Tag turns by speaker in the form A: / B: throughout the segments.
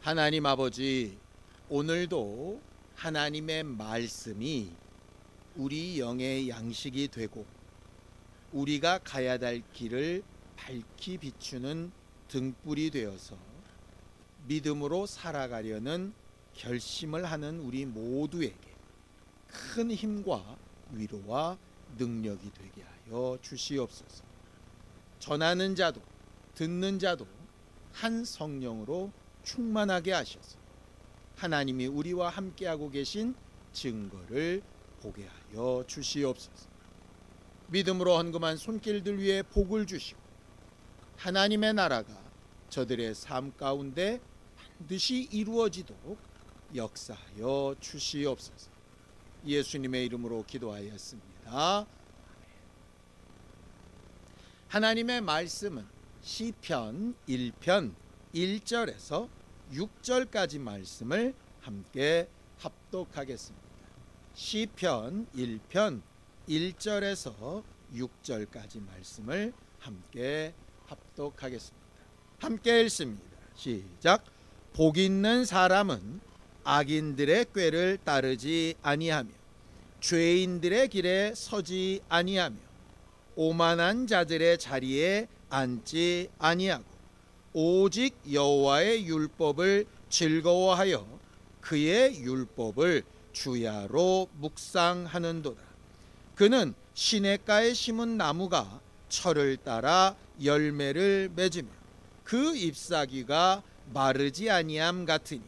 A: 하나님 아버지, 오늘도 하나님의 말씀이 우리 영의 양식이 되고 우리가 가야 할 길을 밝히 비추는 등불이 되어서 믿음으로 살아가려는 결심을 하는 우리 모두에게 큰 힘과 위로와 능력이 되게 하여 주시옵소서. 전하는 자도 듣는 자도 한 성령으로 충만하게 하셔서 하나님이 우리와 함께하고 계신 증거를 보게 하여 주시옵소서. 믿음으로 헌금한 손길들 위에 복을 주시고 하나님의 나라가 저들의 삶 가운데 반드시 이루어지도록 역사하여 주시옵소서. 예수님의 이름으로 기도하였습니다. 하나님의 말씀은 시편 1편 1절에서 6절까지 말씀을 함께 합독하겠습니다. 시편 1편 1절에서 6절까지 말씀을 함께 합독하겠습니다. 함께 읽습니다. 시작. 복 있는 사람은 악인들의 꾀를 따르지 아니하며 죄인들의 길에 서지 아니하며 오만한 자들의 자리에 앉지 아니하고 오직 여호와의 율법을 즐거워하여 그의 율법을 주야로 묵상하는도다. 그는 시냇가에 심은 나무가 철을 따라 열매를 맺으며 그 잎사귀가 마르지 아니함 같으니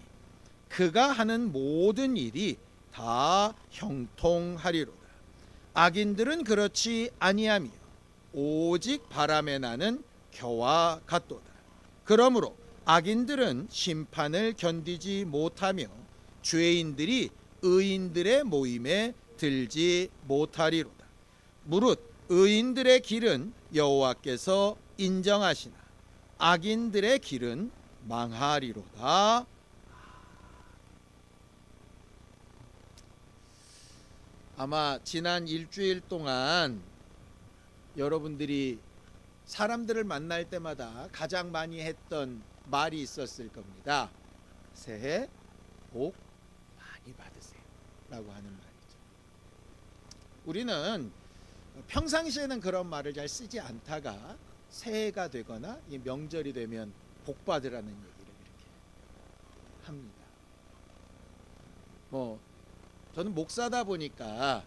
A: 그가 하는 모든 일이 다 형통하리로다. 악인들은 그렇지 아니하며 오직 바람에 나는 겨와 같도다. 그러므로 악인들은 심판을 견디지 못하며 죄인들이 의인들의 모임에 들지 못하리로다. 무릇 의인들의 길은 여호와께서 인정하시나 악인들의 길은 망하리로다. 아마 지난 일주일 동안 여러분들이 사람들을 만날 때마다 가장 많이 했던 말이 있었을 겁니다. 새해 복 많이 받으세요 라고 하는 말이죠. 우리는 평상시에는 그런 말을 잘 쓰지 않다가 새해가 되거나 명절이 되면 복 받으라는 얘기를 이렇게 합니다. 저는 목사다 보니까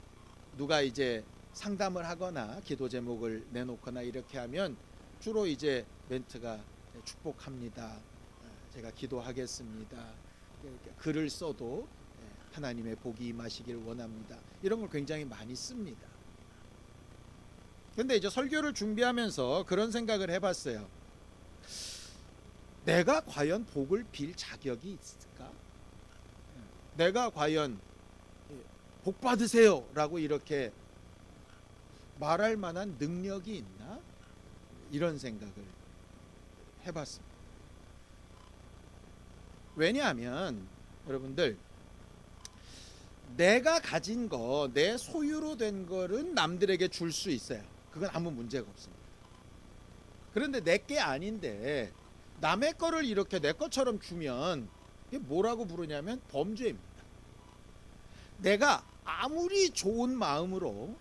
A: 누가 이제 상담을 하거나 기도 제목을 내놓거나 이렇게 하면 주로 이제 멘트가 축복합니다. 제가 기도하겠습니다. 글을 써도 하나님의 복이 임하시길 원합니다. 이런 걸 굉장히 많이 씁니다. 근데 이제 설교를 준비하면서 그런 생각을 해봤어요. 내가 과연 복을 빌 자격이 있을까? 내가 과연 복 받으세요 라고 이렇게 말할 만한 능력이 있나? 이런 생각을 해봤습니다. 왜냐하면 여러분들, 내가 가진 거, 내 소유로 된 거는 남들에게 줄 수 있어요. 그건 아무 문제가 없습니다. 그런데 내게 아닌데 남의 거를 이렇게 내 것처럼 주면 이게 뭐라고 부르냐면 범죄입니다. 내가 아무리 좋은 마음으로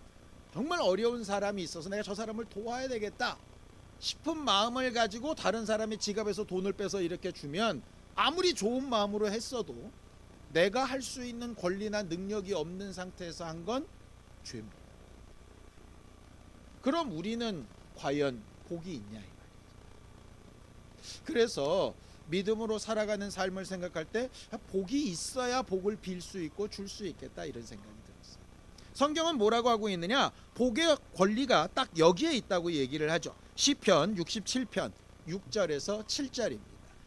A: 정말 어려운 사람이 있어서 내가 저 사람을 도와야 되겠다 싶은 마음을 가지고 다른 사람의 지갑에서 돈을 빼서 이렇게 주면 아무리 좋은 마음으로 했어도 내가 할 수 있는 권리나 능력이 없는 상태에서 한 건 죄입니다. 그럼 우리는 과연 복이 있냐 이 말이죠. 그래서 믿음으로 살아가는 삶을 생각할 때 복이 있어야 복을 빌 수 있고 줄 수 있겠다 이런 생각이 들었어요. 성경은 뭐라고 하고 있느냐? 복의 권리가 딱 여기에 있다고 얘기를 하죠. 시편 67편 6절에서 7절입니다.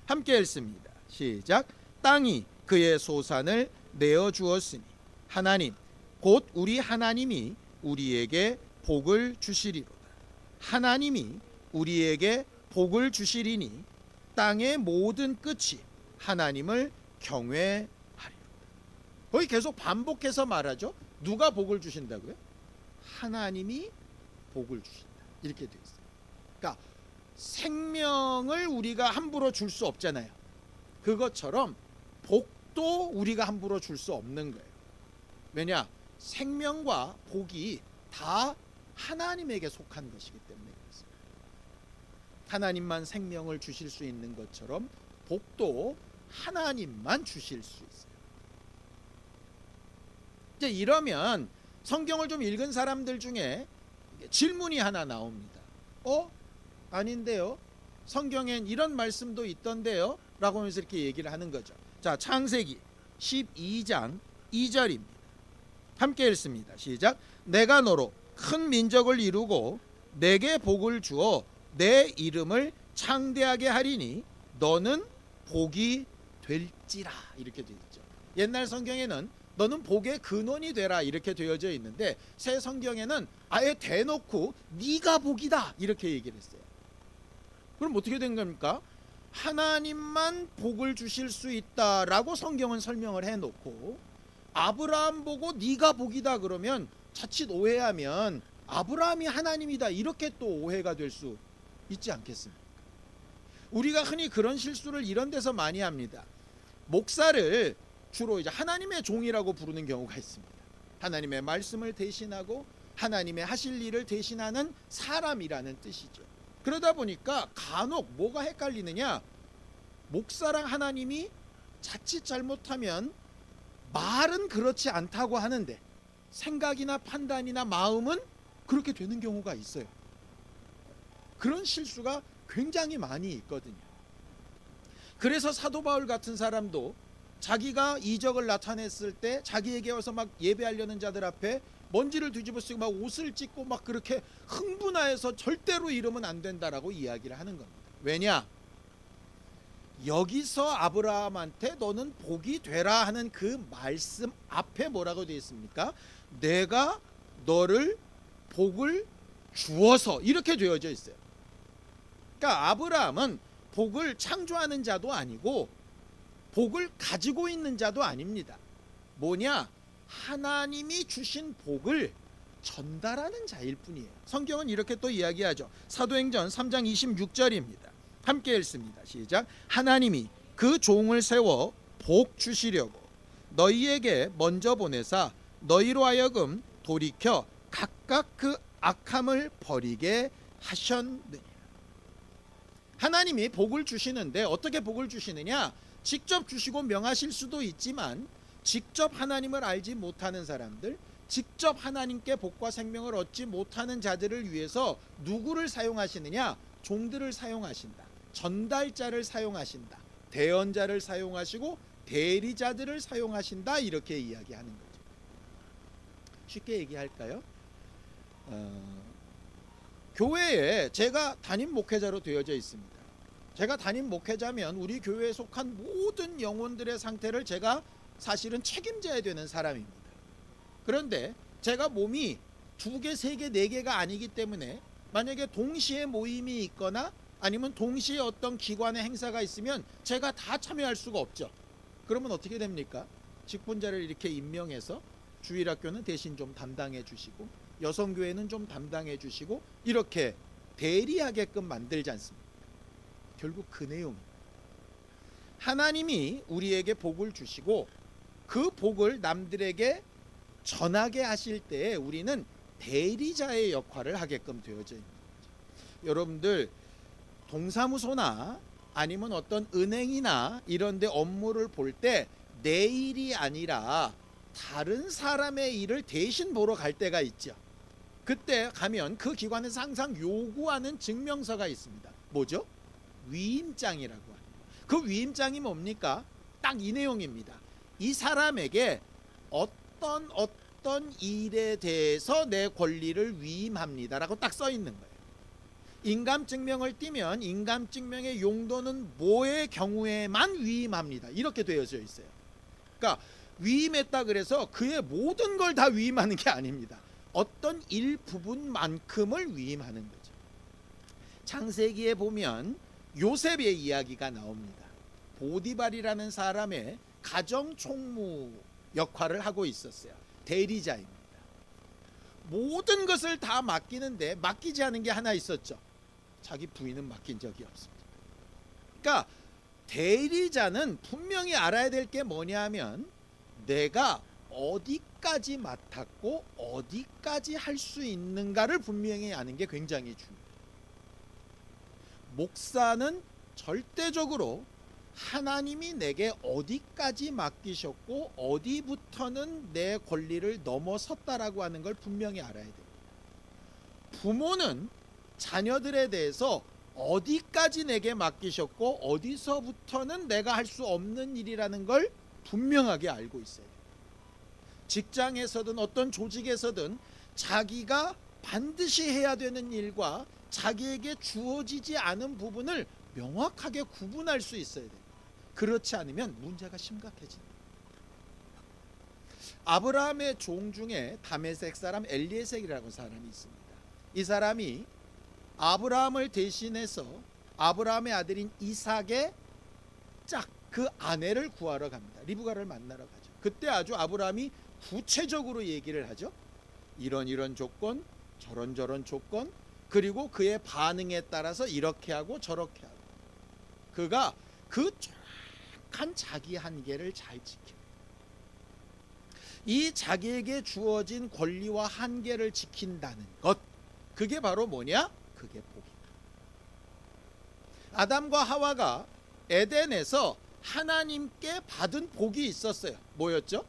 A: 함께 읽습니다. 시작. 땅이 그의 소산을 내어주었으니 하나님 곧 우리 하나님이 우리에게 복을 주시리로다. 하나님이 우리에게 복을 주시리니 땅의 모든 끝이 하나님을 경외하리로다. 거기 계속 반복해서 말하죠. 누가 복을 주신다고요? 하나님이 복을 주신다. 이렇게 되어 있어요. 그러니까 생명을 우리가 함부로 줄 수 없잖아요. 그것처럼 복도 우리가 함부로 줄 수 없는 거예요. 왜냐? 생명과 복이 다 하나님에게 속한 것이기 때문에 그렇습니다. 하나님만 생명을 주실 수 있는 것처럼 복도 하나님만 주실 수 있어요. 이제 이러면 성경을 좀 읽은 사람들 중에 질문이 하나 나옵니다. 아닌데요? 성경엔 이런 말씀도 있던데요? 라고 하면서 이렇게 얘기를 하는 거죠. 자, 창세기 12장 2절입니다. 함께 읽습니다. 시작. 내가 너로 큰 민족을 이루고 내게 복을 주어 내 이름을 창대하게 하리니 너는 복이 될지라. 이렇게 되어 있죠. 옛날 성경에는 너는 복의 근원이 되라 이렇게 되어져 있는데 새 성경에는 아예 대놓고 네가 복이다 이렇게 얘기를 했어요. 그럼 어떻게 된 겁니까? 하나님만 복을 주실 수 있다라고 성경은 설명을 해놓고 아브라함 보고 네가 복이다 그러면 자칫 오해하면 아브라함이 하나님이다 이렇게 또 오해가 될 수 있지 않겠습니까? 우리가 흔히 그런 실수를 이런 데서 많이 합니다. 목사를 주로 이제 하나님의 종이라고 부르는 경우가 있습니다. 하나님의 말씀을 대신하고 하나님의 하실 일을 대신하는 사람이라는 뜻이죠. 그러다 보니까 간혹 뭐가 헷갈리느냐, 목사랑 하나님이 자칫 잘못하면 말은 그렇지 않다고 하는데 생각이나 판단이나 마음은 그렇게 되는 경우가 있어요. 그런 실수가 굉장히 많이 있거든요. 그래서 사도 바울 같은 사람도 자기가 이적을 나타냈을 때 자기에게 와서 막 예배하려는 자들 앞에 먼지를 뒤집어 쓰고 막 옷을 찢고 막 그렇게 흥분하여서 절대로 이러면 안 된다라고 이야기를 하는 겁니다. 왜냐? 여기서 아브라함한테 너는 복이 되라 하는 그 말씀 앞에 뭐라고 되어 있습니까? 내가 너를 복을 주어서 이렇게 되어져 있어요. 그러니까 아브라함은 복을 창조하는 자도 아니고 복을 가지고 있는 자도 아닙니다. 뭐냐? 하나님이 주신 복을 전달하는 자일 뿐이에요. 성경은 이렇게 또 이야기하죠. 사도행전 3장 26절입니다. 함께 읽습니다. 시작. 하나님이 그 종을 세워 복 주시려고 너희에게 먼저 보내사 너희로 하여금 돌이켜 각각 그 악함을 버리게 하셨느니라. 하나님이 복을 주시는데 어떻게 복을 주시느냐? 직접 주시고 명하실 수도 있지만 직접 하나님을 알지 못하는 사람들, 직접 하나님께 복과 생명을 얻지 못하는 자들을 위해서 누구를 사용하시느냐? 종들을 사용하신다. 전달자를 사용하신다. 대언자를 사용하시고 대리자들을 사용하신다. 이렇게 이야기하는 거죠. 쉽게 얘기할까요? 교회에 제가 담임 목회자로 되어져 있습니다. 제가 담임 목회자면 우리 교회에 속한 모든 영혼들의 상태를 제가 사실은 책임져야 되는 사람입니다. 그런데 제가 몸이 2개, 3개, 4개가 아니기 때문에 만약에 동시에 모임이 있거나 아니면 동시에 어떤 기관의 행사가 있으면 제가 다 참여할 수가 없죠. 그러면 어떻게 됩니까? 직분자를 이렇게 임명해서 주일학교는 대신 좀 담당해 주시고 여성교회는 좀 담당해 주시고 이렇게 대리하게끔 만들지 않습니까? 결국 그 내용입니다. 하나님이 우리에게 복을 주시고 그 복을 남들에게 전하게 하실 때에 우리는 대리자의 역할을 하게끔 되어져 있는 거죠. 여러분들 동사무소나 아니면 어떤 은행이나 이런 데 업무를 볼 때 내 일이 아니라 다른 사람의 일을 대신 보러 갈 때가 있죠. 그때 가면 그 기관에서 항상 요구하는 증명서가 있습니다. 뭐죠? 위임장이라고 합니다. 그 위임장이 뭡니까? 딱 이 내용입니다. 이 사람에게 어떤 일에 대해서 내 권리를 위임합니다 라고 딱 써 있는 거예요. 인감증명을 띄면 인감증명의 용도는 뭐의 경우에만 위임합니다 이렇게 되어져 있어요. 그러니까 위임했다 그래서 그의 모든 걸 다 위임하는 게 아닙니다. 어떤 일부분만큼을 위임하는 거죠. 창세기에 보면 요셉의 이야기가 나옵니다. 보디발이라는 사람의 가정총무 역할을 하고 있었어요. 대리자입니다. 모든 것을 다 맡기는데 맡기지 않은 게 하나 있었죠. 자기 부인은 맡긴 적이 없습니다. 그러니까 대리자는 분명히 알아야 될 게 뭐냐면 내가 어디까지 맡았고 어디까지 할 수 있는가를 분명히 아는 게 굉장히 중요해요. 목사는 절대적으로 하나님이 내게 어디까지 맡기셨고 어디부터는 내 권리를 넘어섰다라고 하는 걸 분명히 알아야 됩니다. 부모는 자녀들에 대해서 어디까지 내게 맡기셨고 어디서부터는 내가 할 수 없는 일이라는 걸 분명하게 알고 있어야 돼요. 직장에서든 어떤 조직에서든 자기가 반드시 해야 되는 일과 자기에게 주어지지 않은 부분을 명확하게 구분할 수 있어야 돼요. 그렇지 않으면 문제가 심각해집니다. 아브라함의 종 중에 다메섹 사람 엘리에셀이라는 사람이 있습니다. 이 사람이 아브라함을 대신해서 아브라함의 아들인 이삭의 그 아내를 구하러 갑니다. 리브가를 만나러 가죠. 그때 아주 아브라함이 구체적으로 얘기를 하죠. 이런 조건, 저런 조건, 그리고 그의 반응에 따라서 이렇게 하고 저렇게 하고, 그가 그 정확한 자기 한계를 잘 지킵니다. 이 자기에게 주어진 권리와 한계를 지킨다는 것, 그게 바로 뭐냐? 그게 복이다. 아담과 하와가 에덴에서 하나님께 받은 복이 있었어요. 뭐였죠?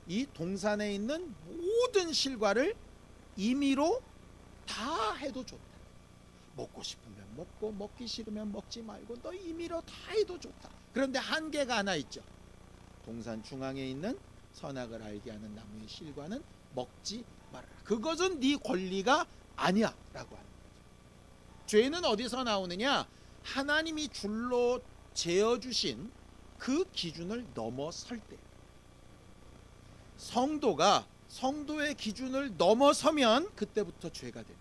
A: 이 동산에 있는 모든 실과를 임의로 다 해도 좋다. 먹고 싶으면 먹고 먹기 싫으면 먹지 말고 너 임의로 다 해도 좋다. 그런데 한계가 하나 있죠. 동산 중앙에 있는 선악을 알게 하는 나무의 실과는 먹지 말아라. 그것은 네 권리가 아니야 라고 하는 거죠. 죄는 어디서 나오느냐? 하나님이 줄로 재어주신 그 기준을 넘어설 때, 성도가 성도의 기준을 넘어서면 그때부터 죄가 됩니다.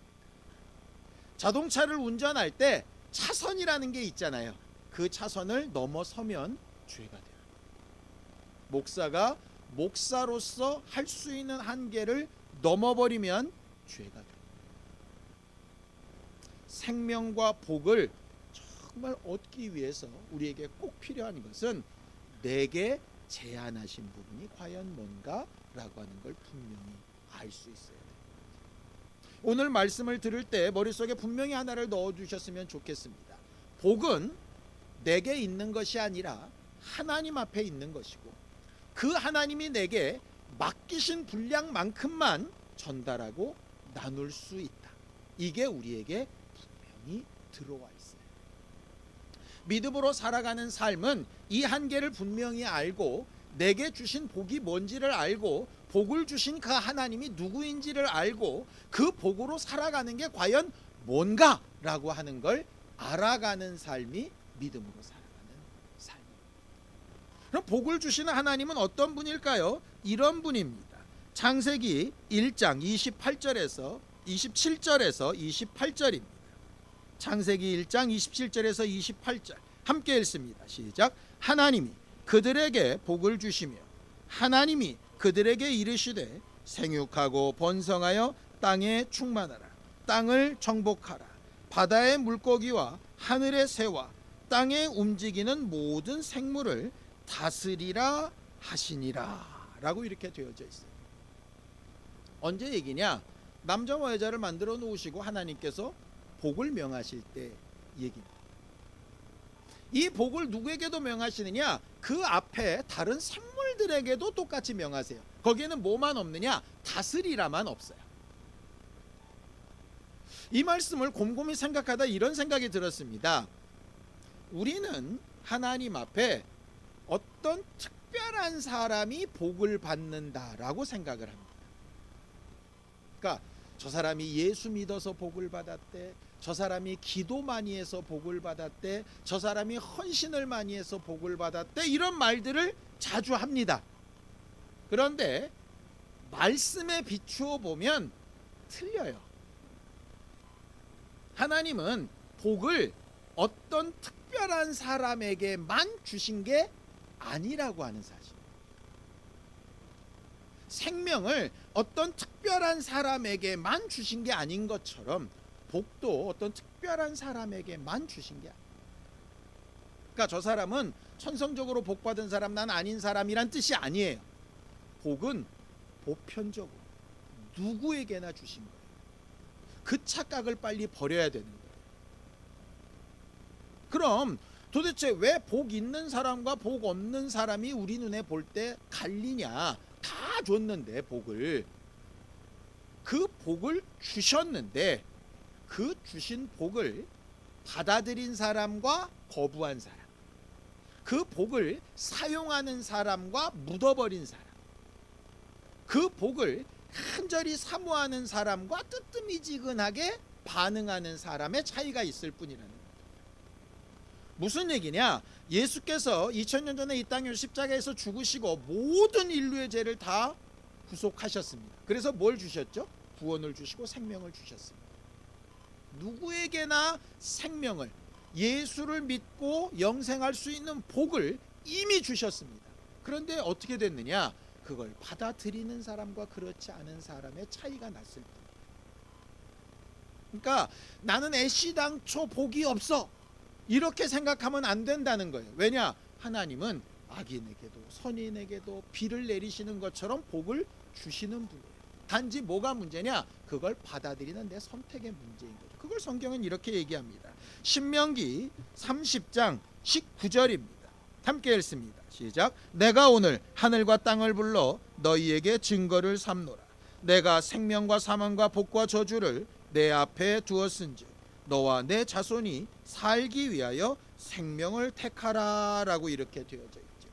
A: 자동차를 운전할 때 차선이라는 게 있잖아요. 그 차선을 넘어서면 죄가 돼요. 목사가 목사로서 할 수 있는 한계를 넘어버리면 죄가 돼요. 생명과 복을 정말 얻기 위해서 우리에게 꼭 필요한 것은 내게 제한하신 부분이 과연 뭔가라고 하는 걸 분명히 알 수 있어야 돼요. 오늘 말씀을 들을 때 머릿속에 분명히 하나를 넣어주셨으면 좋겠습니다. 복은 내게 있는 것이 아니라 하나님 앞에 있는 것이고, 그 하나님이 내게 맡기신 분량만큼만 전달하고 나눌 수 있다. 이게 우리에게 분명히 들어와 있어요. 믿음으로 살아가는 삶은 이 한계를 분명히 알고 내게 주신 복이 뭔지를 알고 복을 주신 그 하나님이 누구인지를 알고 그 복으로 살아가는 게 과연 뭔가라고 하는 걸 알아가는 삶이 믿음으로 살아가는 삶입니다. 그럼 복을 주시는 하나님은 어떤 분일까요? 이런 분입니다. 창세기 1장 28절에서 27절에서 28절입니다. 창세기 1장 27절에서 28절 함께 읽습니다. 시작. 하나님이 그들에게 복을 주시며 하나님이 그들에게 이르시되 생육하고 번성하여 땅에 충만하라. 땅을 정복하라. 바다의 물고기와 하늘의 새와 땅에 움직이는 모든 생물을 다스리라 하시니라 라고 이렇게 되어져 있어요. 언제 얘기냐? 남자와 여자를 만들어 놓으시고 하나님께서 복을 명하실 때 얘기입니다. 이 복을 누구에게도 명하시느냐? 그 앞에 다른 생물들에게도 똑같이 명하세요. 거기에는 뭐만 없느냐? 다스리라만 없어요. 이 말씀을 곰곰이 생각하다 이런 생각이 들었습니다. 우리는 하나님 앞에 어떤 특별한 사람이 복을 받는다라고 생각을 합니다. 그러니까 저 사람이 예수 믿어서 복을 받았대, 저 사람이 기도 많이 해서 복을 받았대, 저 사람이 헌신을 많이 해서 복을 받았대, 이런 말들을 자주 합니다. 그런데 말씀에 비추어 보면 틀려요. 하나님은 복을 어떤 특별한 사람에게만 주신 게 아니라고 하는 사실. 생명을 어떤 특별한 사람에게만 주신 게 아닌 것처럼 복도 어떤 특별한 사람에게만 주신 게 아니에요. 그러니까 저 사람은 천성적으로 복받은 사람, 난 아닌 사람이란 뜻이 아니에요. 복은 보편적으로 누구에게나 주신 거예요. 그 착각을 빨리 버려야 되는 거예요. 그럼 도대체 왜 복 있는 사람과 복 없는 사람이 우리 눈에 볼 때 갈리냐? 다 줬는데 복을, 그 복을 주셨는데 그 주신 복을 받아들인 사람과 거부한 사람, 그 복을 사용하는 사람과 묻어버린 사람, 그 복을 간절히 사모하는 사람과 뜨뜨미지근하게 반응하는 사람의 차이가 있을 뿐이라는 거예요. 무슨 얘기냐? 예수께서 2000년 전에 이 땅에 십자가에서 죽으시고 모든 인류의 죄를 다 구속하셨습니다. 그래서 뭘 주셨죠? 구원을 주시고 생명을 주셨습니다. 누구에게나 생명을, 예수를 믿고 영생할 수 있는 복을 이미 주셨습니다. 그런데 어떻게 됐느냐? 그걸 받아들이는 사람과 그렇지 않은 사람의 차이가 났을 뿐. 그러니까 나는 애시당초 복이 없어, 이렇게 생각하면 안 된다는 거예요. 왜냐? 하나님은 악인에게도 선인에게도 비를 내리시는 것처럼 복을 주시는 분이에요. 단지 뭐가 문제냐? 그걸 받아들이는 내 선택의 문제인 거죠. 그걸 성경은 이렇게 얘기합니다. 신명기 30장 19절입니다. 함께 읽습니다. 시작. 내가 오늘 하늘과 땅을 불러 너희에게 증거를 삼노라. 내가 생명과 사망과 복과 저주를 내 앞에 두었은즉 너와 내 자손이 살기 위하여 생명을 택하라 라고 이렇게 되어져 있죠.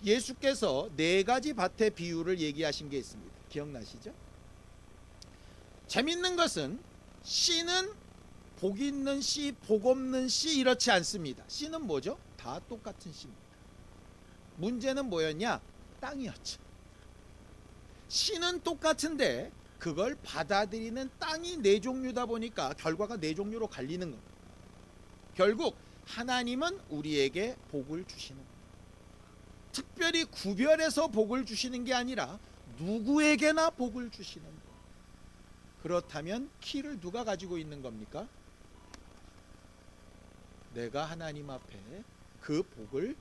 A: 예수께서 네 가지 밭의 비유를 얘기하신 게 있습니다. 기억나시죠? 재밌는 것은 씨는 복 있는 씨, 복 없는 씨 이렇지 않습니다. 씨는 뭐죠? 다 똑같은 씨입니다. 문제는 뭐였냐? 땅이었죠. 씨는 똑같은데 그걸 받아들이는 땅이 네 종류다 보니까 결과가 네 종류로 갈리는 겁니다. 결국 하나님은 우리에게 복을 주시는 겁니다. 특별히 구별해서 복을 주시는 게 아니라 누구에게나 복을 주시는 거예요. 그렇다면 키를 누가 가지고 있는 겁니까? 내가 하나님 앞에 그 복을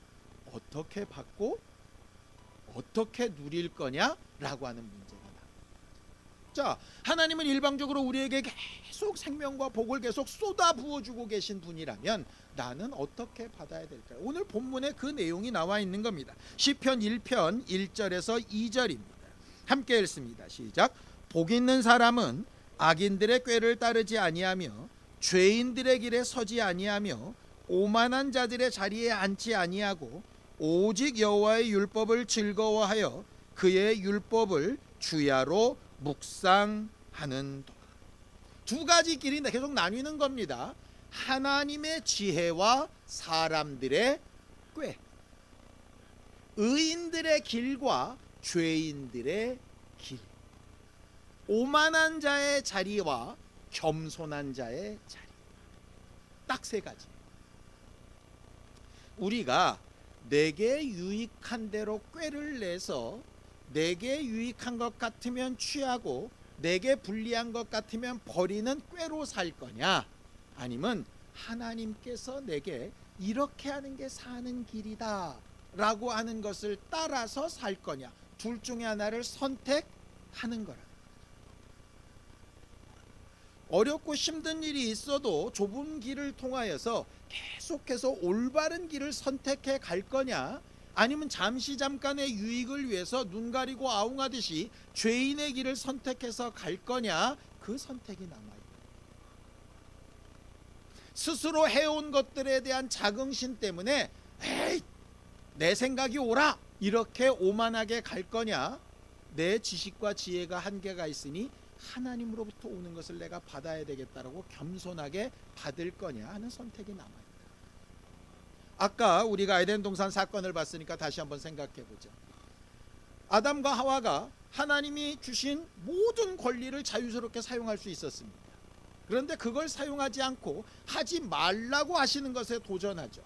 A: 어떻게 받고 어떻게 누릴 거냐라고 하는 문제가 나옵니다. 자, 하나님은 일방적으로 우리에게 계속 생명과 복을 계속 쏟아 부어주고 계신 분이라면 나는 어떻게 받아야 될까요? 오늘 본문에 그 내용이 나와 있는 겁니다. 시편 1편 1절에서 2절입니다. 함께 읽습니다. 시작. 복 있는 사람은 악인들의 꾀를 따르지 아니하며 죄인들의 길에 서지 아니하며 오만한 자들의 자리에 앉지 아니하고 오직 여호와의 율법을 즐거워하여 그의 율법을 주야로 묵상하는도다. 두 가지 길이 계속 나뉘는 겁니다. 하나님의 지혜와 사람들의 꾀, 의인들의 길과 죄인들의 길, 오만한 자의 자리와 겸손한 자의 자리. 딱 세 가지. 우리가 내게 유익한 대로 꾀를 내서 내게 유익한 것 같으면 취하고 내게 불리한 것 같으면 버리는 꾀로 살 거냐, 아니면 하나님께서 내게 이렇게 하는 게 사는 길이다 라고 하는 것을 따라서 살 거냐, 둘 중에 하나를 선택하는 거라. 어렵고 힘든 일이 있어도 좁은 길을 통하여서 계속해서 올바른 길을 선택해 갈 거냐, 아니면 잠시 잠깐의 유익을 위해서 눈 가리고 아웅하듯이 죄인의 길을 선택해서 갈 거냐, 그 선택이 남아있다. 스스로 해온 것들에 대한 자긍심 때문에 에이, 내 생각이 옳아 이렇게 오만하게 갈 거냐, 내 지식과 지혜가 한계가 있으니 하나님으로부터 오는 것을 내가 받아야 되겠다라고 겸손하게 받을 거냐 하는 선택이 남아있다. 아까 우리가 에덴 동산 사건을 봤으니까 다시 한번 생각해 보죠. 아담과 하와가 하나님이 주신 모든 권리를 자유스럽게 사용할 수 있었습니다. 그런데 그걸 사용하지 않고 하지 말라고 하시는 것에 도전하죠.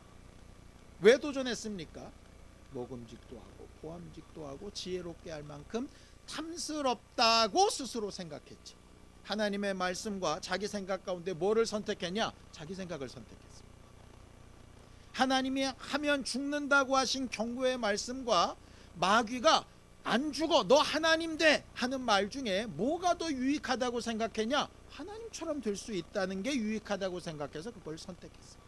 A: 왜 도전했습니까? 먹음직도 하고 보암직도 하고 지혜롭게 할 만큼 탐스럽다고 스스로 생각했지. 하나님의 말씀과 자기 생각 가운데 뭐를 선택했냐? 자기 생각을 선택했습니다. 하나님이 하면 죽는다고 하신 경고의 말씀과 마귀가 안 죽어 너 하나님 돼 하는 말 중에 뭐가 더 유익하다고 생각했냐? 하나님처럼 될 수 있다는 게 유익하다고 생각해서 그걸 선택했어요.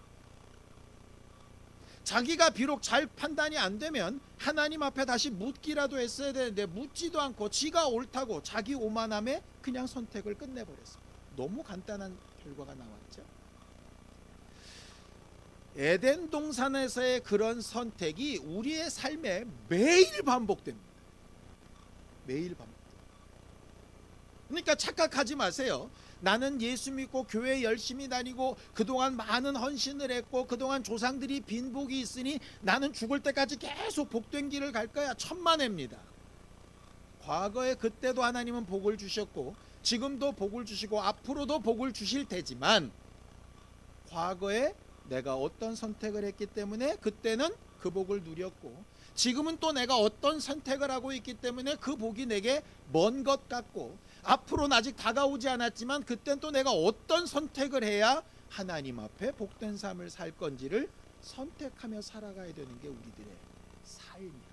A: 자기가 비록 잘 판단이 안 되면 하나님 앞에 다시 묻기라도 했어야 되는데 묻지도 않고 지가 옳다고 자기 오만함에 그냥 선택을 끝내버렸어요. 너무 간단한 결과가 나왔죠. 에덴 동산에서의 그런 선택이 우리의 삶에 매일 반복됩니다. 매일 반복됩니다. 그러니까 착각하지 마세요. 나는 예수 믿고 교회 열심히 다니고 그동안 많은 헌신을 했고 그동안 조상들이 빈 복이 있으니 나는 죽을 때까지 계속 복된 길을 갈 거야. 천만에입니다. 과거에 그때도 하나님은 복을 주셨고 지금도 복을 주시고 앞으로도 복을 주실 테지만 과거에 내가 어떤 선택을 했기 때문에 그때는 그 복을 누렸고 지금은 또 내가 어떤 선택을 하고 있기 때문에 그 복이 내게 먼 것 같고 앞으로는 아직 다가오지 않았지만 그땐 또 내가 어떤 선택을 해야 하나님 앞에 복된 삶을 살 건지를 선택하며 살아가야 되는 게 우리들의 삶이에요.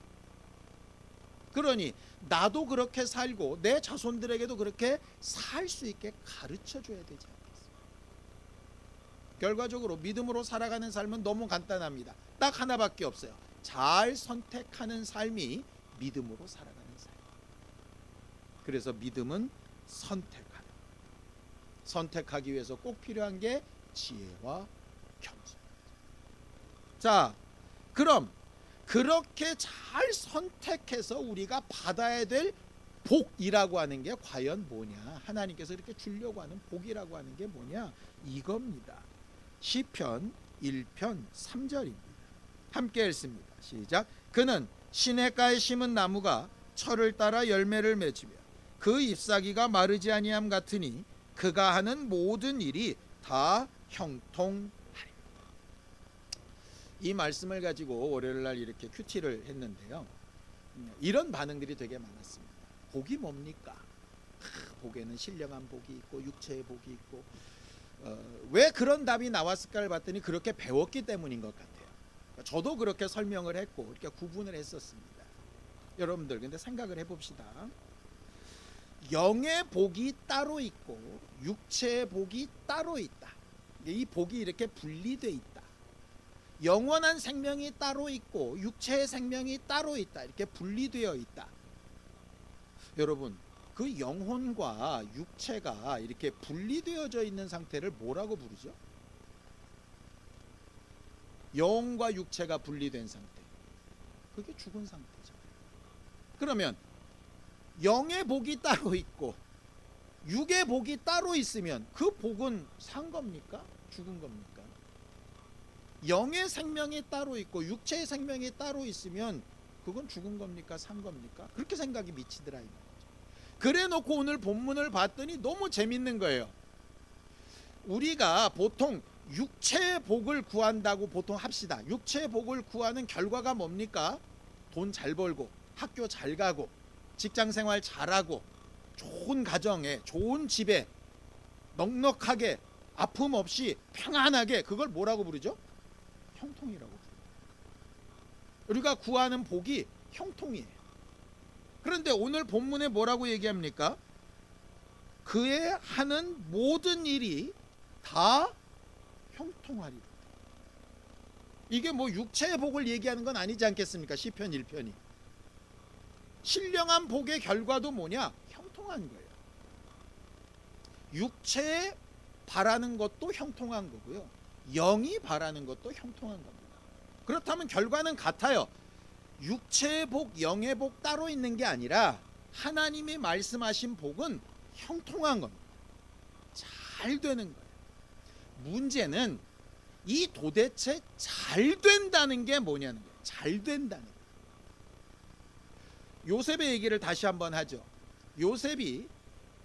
A: 그러니 나도 그렇게 살고 내 자손들에게도 그렇게 살 수 있게 가르쳐 줘야 되지 않겠어요? 결과적으로 믿음으로 살아가는 삶은 너무 간단합니다. 딱 하나밖에 없어요. 잘 선택하는 삶이 믿음으로 살아가는 삶. 그래서 믿음은 선택하기 위해서 꼭 필요한 게 지혜와 겸손. 자, 그럼 그렇게 잘 선택해서 우리가 받아야 될 복이라고 하는 게 과연 뭐냐? 하나님께서 이렇게 주려고 하는 복이라고 하는 게 뭐냐? 이겁니다. 시편 1편 3절입니다. 함께 읽습니다. 시작. 그는 시냇가에 심은 나무가 철을 따라 열매를 맺으며 그 잎사귀가 마르지 아니함 같으니 그가 하는 모든 일이 다 형통하리라. 이 말씀을 가지고 월요일날 이렇게 큐티를 했는데요. 이런 반응들이 되게 많았습니다. 복이 뭡니까? 복에는 신령한 복이 있고 육체의 복이 있고 왜 그런 답이 나왔을까를 봤더니 그렇게 배웠기 때문인 것 같아요. 저도 그렇게 설명을 했고 이렇게 구분을 했었습니다. 여러분들 근데 생각을 해봅시다. 영의 복이 따로 있고 육체의 복이 따로 있다. 이 복이 이렇게 분리되어 있다. 영원한 생명이 따로 있고 육체의 생명이 따로 있다. 이렇게 분리되어 있다. 여러분 그 영혼과 육체가 이렇게 분리되어져 있는 상태를 뭐라고 부르죠? 영과 육체가 분리된 상태. 그게 죽은 상태죠. 그러면 영의 복이 따로 있고 육의 복이 따로 있으면 그 복은 산 겁니까? 죽은 겁니까? 영의 생명이 따로 있고 육체의 생명이 따로 있으면 그건 죽은 겁니까? 산 겁니까? 그렇게 생각이 미치더라. 그래 놓고 오늘 본문을 봤더니 너무 재밌는 거예요. 우리가 보통 육체의 복을 구한다고 보통 합시다. 육체의 복을 구하는 결과가 뭡니까? 돈 잘 벌고 학교 잘 가고 직장생활 잘하고 좋은 가정에 좋은 집에 넉넉하게 아픔 없이 평안하게, 그걸 뭐라고 부르죠? 형통이라고 부르죠. 우리가 구하는 복이 형통이에요. 그런데 오늘 본문에 뭐라고 얘기합니까? 그의 하는 모든 일이 다 형통하리라. 이게 뭐 육체의 복을 얘기하는 건 아니지 않겠습니까? 시편 1편이. 신령한 복의 결과도 뭐냐? 형통한 거예요. 육체에 바라는 것도 형통한 거고요. 영이 바라는 것도 형통한 겁니다. 그렇다면 결과는 같아요. 육체의 복, 영의 복 따로 있는 게 아니라 하나님이 말씀하신 복은 형통한 겁니다. 잘 되는 거예요. 문제는 이 도대체 잘 된다는 게 뭐냐는 거예요. 잘 된다는 거예요. 요셉의 얘기를 다시 한번 하죠. 요셉이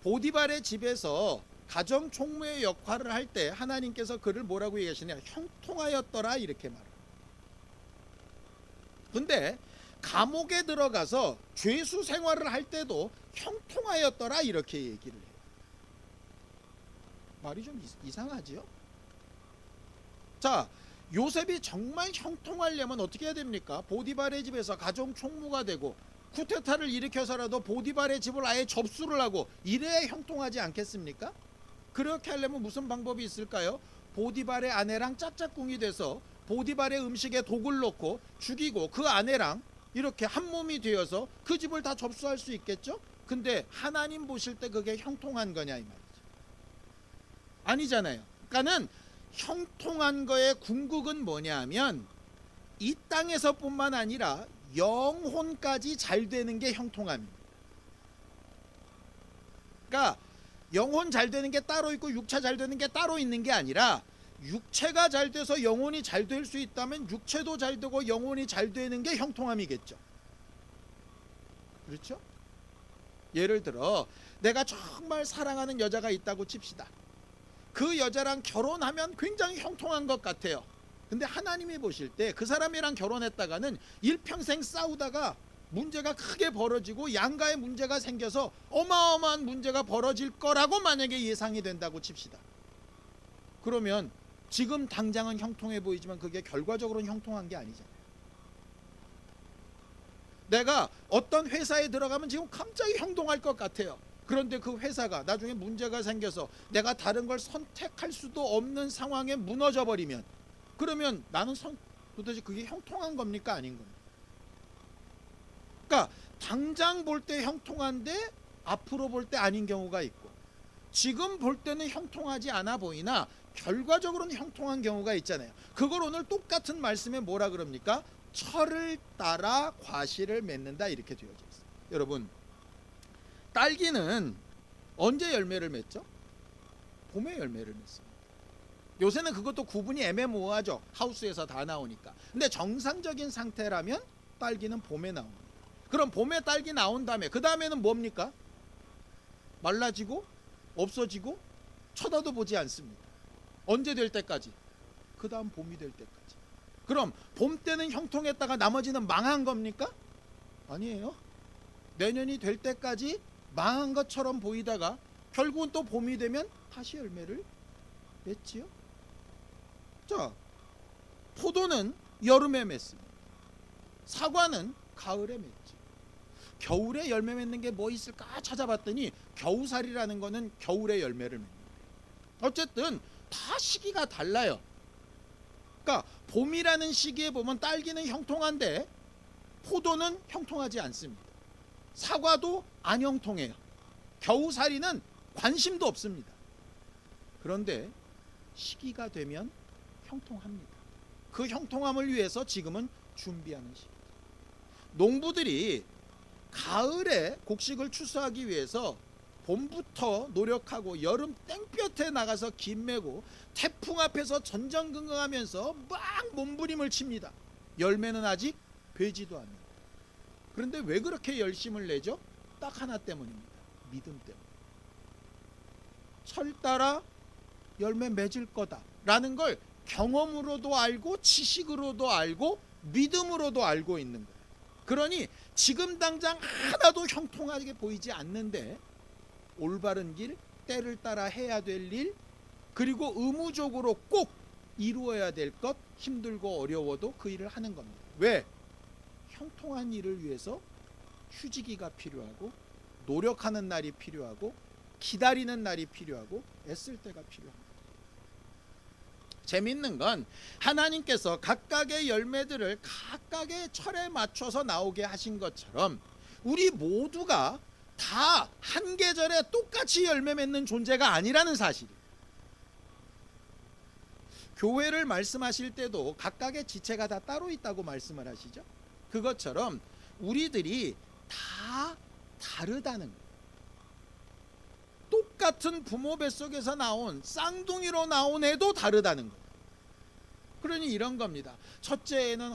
A: 보디발의 집에서 가정 총무의 역할을 할 때 하나님께서 그를 뭐라고 얘기하시냐? 형통하였더라, 이렇게 말합니다. 근데 감옥에 들어가서 죄수 생활을 할 때도 형통하였더라, 이렇게 얘기를 해요. 말이 좀 이상하지요? 자, 요셉이 정말 형통하려면 어떻게 해야 됩니까? 보디발의 집에서 가정 총무가 되고 쿠데타를 일으켜서라도 보디발의 집을 아예 접수를 하고 이래야 형통하지 않겠습니까? 그렇게 하려면 무슨 방법이 있을까요? 보디발의 아내랑 짝짝꿍이 돼서 보디발의 음식에 독을 넣고 죽이고 그 아내랑 이렇게 한 몸이 되어서 그 집을 다 접수할 수 있겠죠? 근데 하나님 보실 때 그게 형통한 거냐 이 말이죠. 아니잖아요. 그러니까는 형통한 거의 궁극은 뭐냐면 이 땅에서뿐만 아니라 영혼까지 잘 되는 게 형통함입니다. 그러니까 영혼 잘 되는 게 따로 있고 육체 잘 되는 게 따로 있는 게 아니라 육체가 잘 돼서 영혼이 잘 될 수 있다면 육체도 잘 되고 영혼이 잘 되는 게 형통함이겠죠. 그렇죠? 예를 들어 내가 정말 사랑하는 여자가 있다고 칩시다. 그 여자랑 결혼하면 굉장히 형통한 것 같아요. 근데 하나님이 보실 때 그 사람이랑 결혼했다가는 일평생 싸우다가 문제가 크게 벌어지고 양가의 문제가 생겨서 어마어마한 문제가 벌어질 거라고 만약에 예상이 된다고 칩시다. 그러면 지금 당장은 형통해 보이지만 그게 결과적으로는 형통한 게 아니잖아요. 내가 어떤 회사에 들어가면 지금 갑자기 형통할 것 같아요. 그런데 그 회사가 나중에 문제가 생겨서 내가 다른 걸 선택할 수도 없는 상황에 무너져 버리면 그러면 나는 도대체 그게 형통한 겁니까 아닌 겁니까? 그러니까 당장 볼 때 형통한데 앞으로 볼 때 아닌 경우가 있고 지금 볼 때는 형통하지 않아 보이나 결과적으로는 형통한 경우가 있잖아요. 그걸 오늘 똑같은 말씀에 뭐라 그럽니까? 철을 따라 과실을 맺는다 이렇게 되어져 있어요. 여러분 딸기는 언제 열매를 맺죠? 봄에 열매를 맺습니다. 요새는 그것도 구분이 애매모호하죠. 하우스에서 다 나오니까. 근데 정상적인 상태라면 딸기는 봄에 나옵니다. 그럼 봄에 딸기 나온 다음에 그 다음에는 뭡니까? 말라지고 없어지고 쳐다도 보지 않습니다. 언제 될 때까지? 그 다음 봄이 될 때까지. 그럼 봄 때는 형통했다가 나머지는 망한 겁니까? 아니에요. 내년이 될 때까지 망한 것처럼 보이다가 결국은 또 봄이 되면 다시 열매를 맺지요. 자, 포도는 여름에 맺습니다. 사과는 가을에 맺지. 겨울에 열매 맺는 게 뭐 있을까 찾아봤더니 겨우살이라는 거는 겨울에 열매를 맺는 거예요. 어쨌든 다 시기가 달라요. 그러니까 봄이라는 시기에 보면 딸기는 형통한데 포도는 형통하지 않습니다. 사과도 안 형통해요. 겨우살이는 관심도 없습니다. 그런데 시기가 되면 형통합니다. 그 형통함을 위해서 지금은 준비하는 시기. 농부들이 가을에 곡식을 추수하기 위해서 봄부터 노력하고 여름 땡볕에 나가서 김 메고 태풍 앞에서 전전긍긍하면서 막 몸부림을 칩니다. 열매는 아직 되지도 않는. 그런데 왜 그렇게 열심을 내죠? 딱 하나 때문입니다. 믿음 때문에. 철 따라 열매 맺을 거다라는 걸 경험으로도 알고 지식으로도 알고 믿음으로도 알고 있는 거예요. 그러니 지금 당장 하나도 형통하게 보이지 않는데 올바른 길, 때를 따라 해야 될 일, 그리고 의무적으로 꼭 이루어야 될 것, 힘들고 어려워도 그 일을 하는 겁니다. 왜? 형통한 일을 위해서 휴지기가 필요하고 노력하는 날이 필요하고 기다리는 날이 필요하고 애쓸 때가 필요합니다. 재밌는 건 하나님께서 각각의 열매들을 각각의 철에 맞춰서 나오게 하신 것처럼 우리 모두가 다 한 계절에 똑같이 열매 맺는 존재가 아니라는 사실이에요. 교회를 말씀하실 때도 각각의 지체가 다 따로 있다고 말씀을 하시죠. 그것처럼 우리들이 다 다르다는 거예요. 똑같은 부모 뱃속에서 나온 쌍둥이로 나온 애도 다르다는 거예요. 그러니 이런 겁니다. 첫째는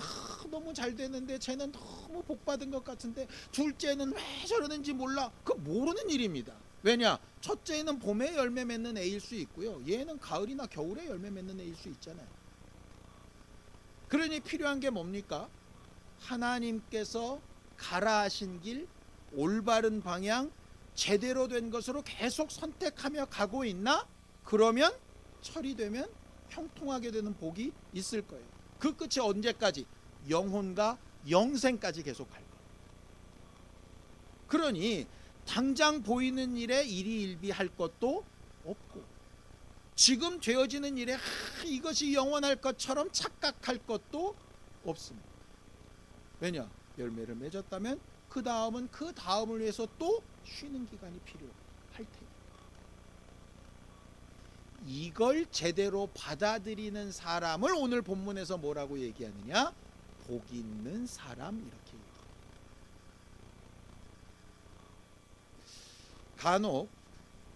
A: 너무 잘 되는데 쟤는 너무 복받은 것 같은데 둘째는 왜 저러는지 몰라. 그거 모르는 일입니다. 왜냐? 첫째는 봄에 열매 맺는 애일 수 있고요. 얘는 가을이나 겨울에 열매 맺는 애일 수 있잖아요. 그러니 필요한 게 뭡니까? 하나님께서 가라 하신 길, 올바른 방향, 제대로 된 것으로 계속 선택하며 가고 있나? 그러면 철이 되면 형통하게 되는 복이 있을 거예요. 그 끝이 언제까지? 영혼과 영생까지 계속 갈 거예요. 그러니 당장 보이는 일에 일희일비할 것도 없고, 지금 되어지는 일에 이것이 영원할 것처럼 착각할 것도 없습니다. 왜냐? 열매를 맺었다면 그 다음은 그 다음을 위해서 또 쉬는 기간이 필요할 테니, 이걸 제대로 받아들이는 사람을 오늘 본문에서 뭐라고 얘기하느냐? 복 있는 사람, 이렇게 얘기해요. 간혹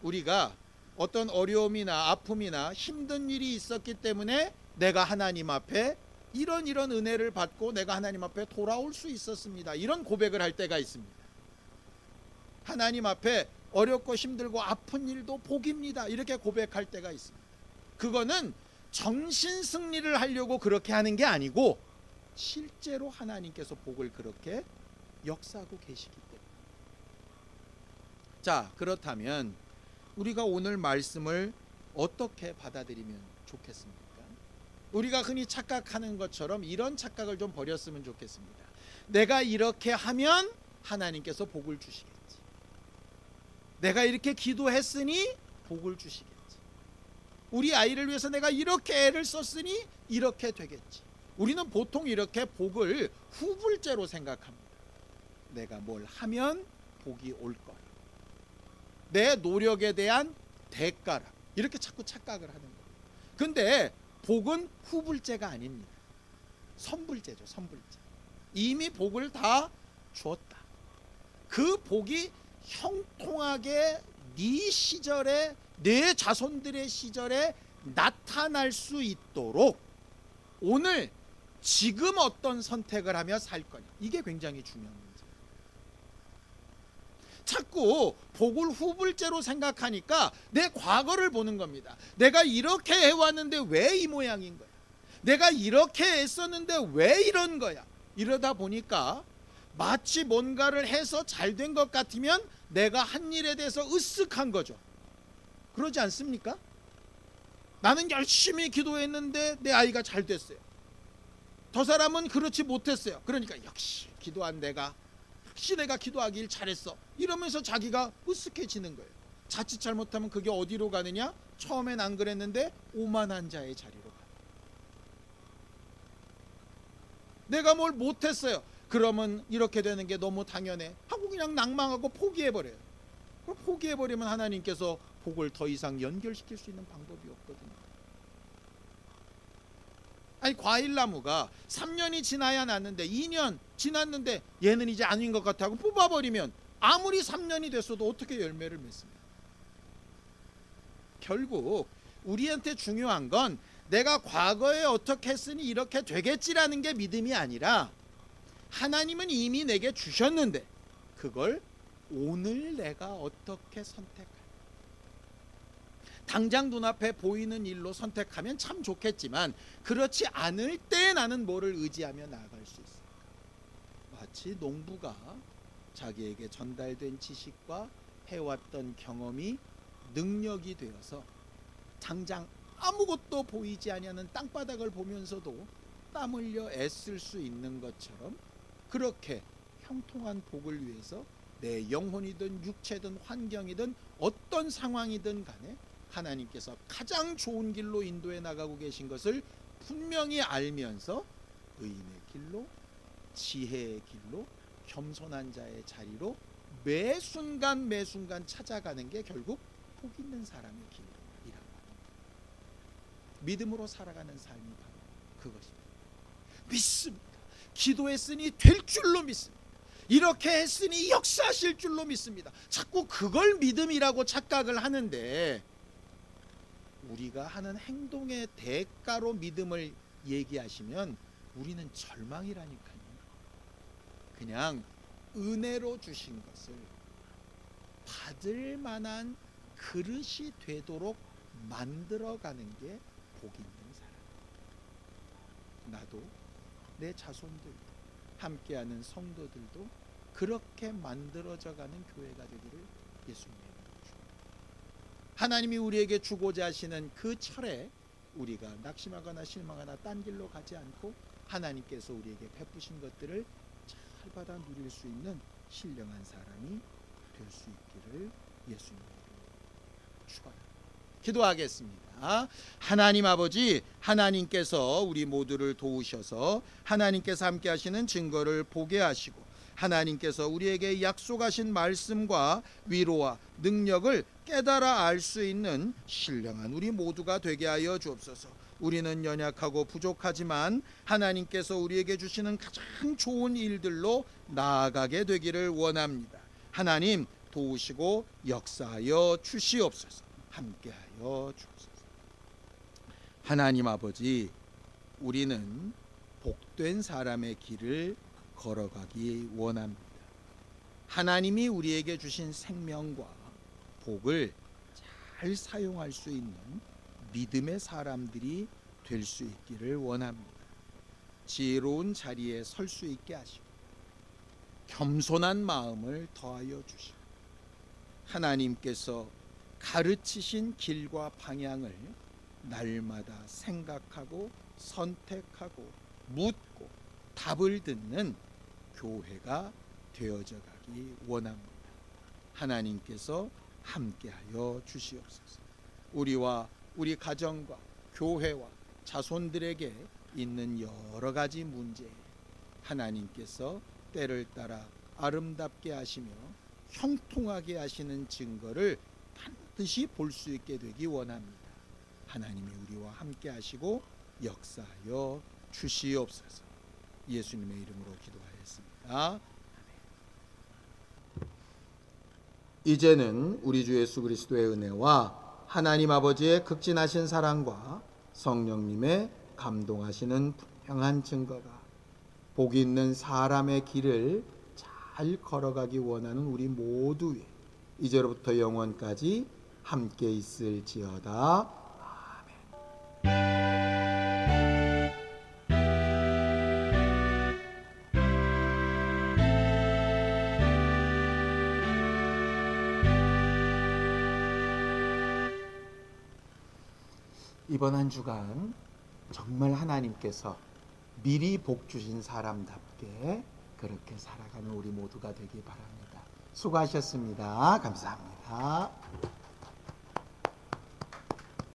A: 우리가 어떤 어려움이나 아픔이나 힘든 일이 있었기 때문에 내가 하나님 앞에 이런 은혜를 받고 내가 하나님 앞에 돌아올 수 있었습니다, 이런 고백을 할 때가 있습니다. 하나님 앞에 어렵고 힘들고 아픈 일도 복입니다, 이렇게 고백할 때가 있습니다. 그거는 정신 승리를 하려고 그렇게 하는 게 아니고 실제로 하나님께서 복을 그렇게 역사하고 계시기 때문에. 자, 그렇다면 우리가 오늘 말씀을 어떻게 받아들이면 좋겠습니까? 우리가 흔히 착각하는 것처럼 이런 착각을 좀 버렸으면 좋겠습니다. 내가 이렇게 하면 하나님께서 복을 주시겠지, 내가 이렇게 기도했으니 복을 주시겠지, 우리 아이를 위해서 내가 이렇게 애를 썼으니 이렇게 되겠지. 우리는 보통 이렇게 복을 후불제로 생각합니다. 내가 뭘 하면 복이 올 거야, 내 노력에 대한 대가라, 이렇게 자꾸 착각을 하는 거예요. 근데 복은 후불제가 아닙니다. 선불제죠, 선불제. 이미 복을 다 주었다. 그 복이 형통하게 네 시절에, 내 자손들의 시절에 나타날 수 있도록 오늘 지금 어떤 선택을 하며 살 거냐, 이게 굉장히 중요한 문제예요. 자꾸 복을 후불제로 생각하니까 내 과거를 보는 겁니다. 내가 이렇게 해왔는데 왜 이 모양인 거야, 내가 이렇게 애썼는데 왜 이런 거야. 이러다 보니까 마치 뭔가를 해서 잘 된 것 같으면 내가 한 일에 대해서 으쓱한 거죠. 그러지 않습니까? 나는 열심히 기도했는데 내 아이가 잘 됐어요, 저 사람은 그렇지 못했어요. 그러니까 역시 기도한 내가, 역시 내가 기도하길 잘했어, 이러면서 자기가 으쓱해지는 거예요. 자칫 잘못하면 그게 어디로 가느냐? 처음엔 안 그랬는데 오만한 자의 자리로 가요. 내가 뭘 못했어요, 그러면 이렇게 되는 게 너무 당연해 하고 그냥 낭망하고 포기해버려요. 그럼 포기해버리면 하나님께서 복을 더 이상 연결시킬 수 있는 방법이 없거든요. 아니, 과일나무가 3년이 지나야 났는데 2년 지났는데 얘는 이제 아닌 것 같아 하고 뽑아버리면 아무리 3년이 됐어도 어떻게 열매를 맺습니까? 결국 우리한테 중요한 건 내가 과거에 어떻게 했으니 이렇게 되겠지라는 게 믿음이 아니라, 하나님은 이미 내게 주셨는데 그걸 오늘 내가 어떻게 선택할까. 당장 눈앞에 보이는 일로 선택하면 참 좋겠지만 그렇지 않을 때 나는 뭐를 의지하며 나아갈 수 있을까. 마치 농부가 자기에게 전달된 지식과 해왔던 경험이 능력이 되어서 당장 아무것도 보이지 아니하는 땅바닥을 보면서도 땀 흘려 애쓸 수 있는 것처럼, 그렇게 형통한 복을 위해서 내 영혼이든 육체든 환경이든 어떤 상황이든 간에 하나님께서 가장 좋은 길로 인도해 나가고 계신 것을 분명히 알면서 의인의 길로, 지혜의 길로, 겸손한 자의 자리로 매 순간 매 순간 찾아가는 게 결국 복 있는 사람의 길이라고 합니다. 믿음으로 살아가는 삶이 바로 그것입니다. 믿습니다. 기도했으니 될 줄로 믿습니다. 이렇게 했으니 역사하실 줄로 믿습니다. 자꾸 그걸 믿음이라고 착각을 하는데, 우리가 하는 행동의 대가로 믿음을 얘기하시면 우리는 절망이라니까요. 그냥 은혜로 주신 것을 받을 만한 그릇이 되도록 만들어가는 게 복 있는 사람. 나도 내 자손들도 함께하는 성도들도 그렇게 만들어져가는 교회가 되기를 예수님의 이름으로 축원합니다. 하나님이 우리에게 주고자 하시는 그 철에 우리가 낙심하거나 실망하거나 딴 길로 가지 않고 하나님께서 우리에게 베푸신 것들을 잘 받아 누릴 수 있는 신령한 사람이 될 수 있기를 예수님 축원합니다. 기도하겠습니다. 하나님 아버지, 하나님께서 우리 모두를 도우셔서 하나님께서 함께 하시는 증거를 보게 하시고 하나님께서 우리에게 약속하신 말씀과 위로와 능력을 깨달아 알 수 있는 신령한 우리 모두가 되게 하여 주옵소서. 우리는 연약하고 부족하지만 하나님께서 우리에게 주시는 가장 좋은 일들로 나아가게 되기를 원합니다. 하나님 도우시고 역사하여 주시옵소서. 함께하여 주옵소서. 하나님 아버지, 우리는 복된 사람의 길을 걸어가기 원합니다. 하나님이 우리에게 주신 생명과 복을 잘 사용할 수 있는 믿음의 사람들이 될 수 있기를 원합니다. 지혜로운 자리에 설 수 있게 하시고 겸손한 마음을 더하여 주시고 하나님께서 가르치신 길과 방향을 날마다 생각하고 선택하고 묻고 답을 듣는 교회가 되어져 가기 원합니다. 하나님께서 함께하여 주시옵소서. 우리와 우리 가정과 교회와 자손들에게 있는 여러 가지 문제에 하나님께서 때를 따라 아름답게 하시며 형통하게 하시는 증거를 반드시 볼 수 있게 되기 원합니다. 하나님이 우리와 함께 하시고 역사하여 주시옵소서. 예수님의 이름으로 기도하였습니다. 이제는 우리 주 예수 그리스도의 은혜와 하나님 아버지의 극진하신 사랑과 성령님의 감동하시는 분명한 증거가 복 있는 사람의 길을 잘 걸어가기 원하는 우리 모두의 이제로부터 영원까지 함께 있을지어다. 아멘. 이번 한 주간 정말 하나님께서 미리 복 주신 사람답게 그렇게 살아가는 우리 모두가 되기 바랍니다. 수고하셨습니다. 감사합니다.